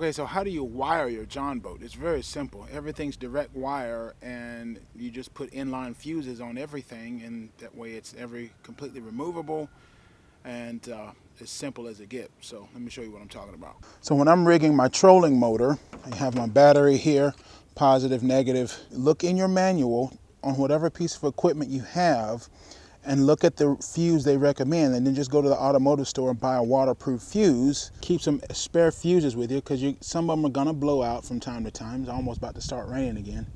Okay, so how do you wire your Jon Boat? It's very simple. Everything's direct wire, and you just put inline fuses on everything, and that way it's completely removable and as simple as it gets. So let me show you what I'm talking about. So when I'm rigging my trolling motor, I have my battery here, positive, negative. Look in your manual on whatever piece of equipment you have and look at the fuse they recommend, and then just go to the automotive store and buy a waterproof fuse. Keep some spare fuses with you because some of them are gonna blow out from time to time. It's almost about to start raining again.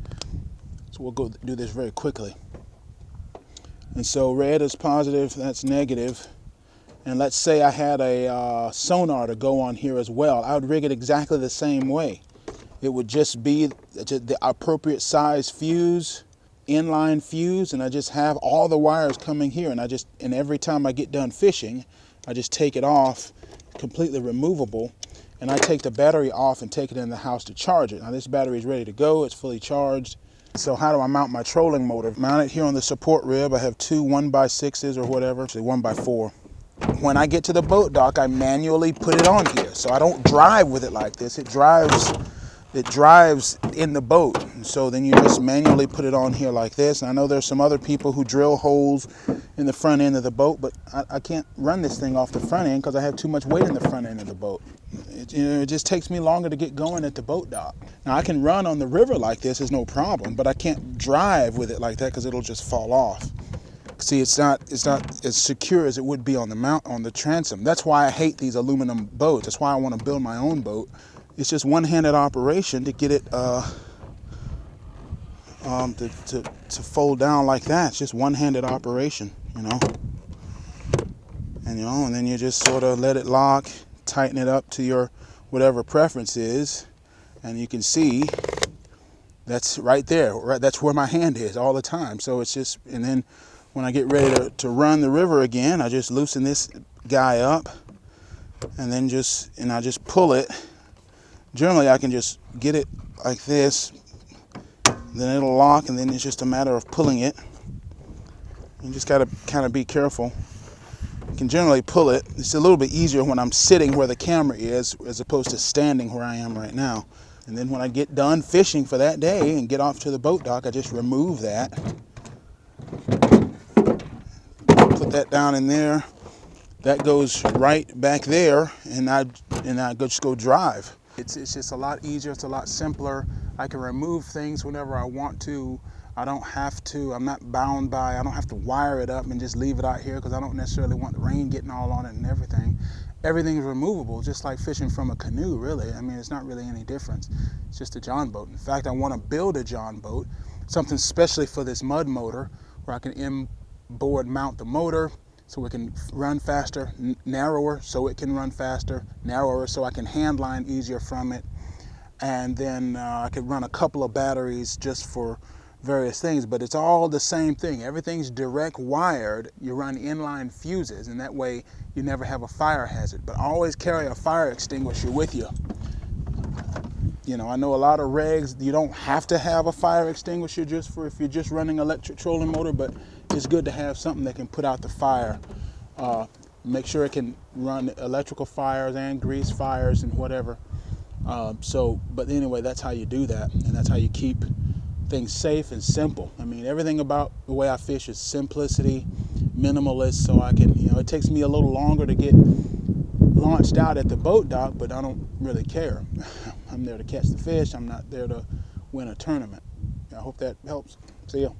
So we'll go do this very quickly. And so red is positive, that's negative. And let's say I had a sonar to go on here as well. I would rig it exactly the same way. It would just be the appropriate size fuse, inline fuse, and I just have all the wires coming here, and every time I get done fishing, I just take it off, completely removable, and I take the battery off and take it in the house to charge it. Now this battery is ready to go, it's fully charged. So how do I mount my trolling motor? Mount it here on the support rib. I have two 1x6s or whatever, actually 1x4. When I get to the boat dock, I manually put it on here. So I don't drive with it like this. It drives in the boat. And so then you just manually put it on here like this. And I know there's some other people who drill holes in the front end of the boat, but I can't run this thing off the front end because I have too much weight in the front end of the boat. It just takes me longer to get going at the boat dock. Now I can run on the river like this, is no problem, but I can't drive with it like that because it'll just fall off. See, it's not as secure as it would be on the transom. That's why I hate these aluminum boats. That's why I want to build my own boat. It's just one-handed operation to get it to fold down like that. It's just one-handed operation, you know. And then you just sort of let it lock, tighten it up to your whatever preference is, and you can see that's right there. Right, that's where my hand is all the time. So it's just, and then when I get ready to run the river again, I just loosen this guy up, and then I just pull it. Generally, I can just get it like this, then it'll lock, and then it's just a matter of pulling it. You just gotta kind of be careful. You can generally pull it. It's a little bit easier when I'm sitting where the camera is as opposed to standing where I am right now. And then when I get done fishing for that day and get off to the boat dock, I just remove that. Put that down in there. That goes right back there, and I just go drive. It's just a lot easier. It's a lot simpler. I can remove things whenever I want to. I don't have to. I'm not bound by. I don't have to wire it up and just leave it out here because I don't necessarily want the rain getting all on it and everything. Everything's removable, just like fishing from a canoe, really. I mean, it's not really any difference. It's just a Jon Boat. In fact, I want to build a Jon Boat, something especially for this mud motor, where I can inboard mount the motor so it can run faster, narrower so it can run faster, narrower so I can handline easier from it. And then I could run a couple of batteries just for various things, but it's all the same thing. Everything's direct wired. You run inline fuses, and that way you never have a fire hazard. But always carry a fire extinguisher with you. You know, I know a lot of regs, you don't have to have a fire extinguisher if you're just running electric trolling motor, but it's good to have something that can put out the fire. Make sure it can run electrical fires and grease fires and whatever. But anyway, that's how you do that, and that's how you keep things safe and simple. I mean, everything about the way I fish is simplicity, minimalist, so I can, it takes me a little longer to get launched out at the boat dock, but I don't really care. I'm there to catch the fish. I'm not there to win a tournament. I hope that helps. See ya.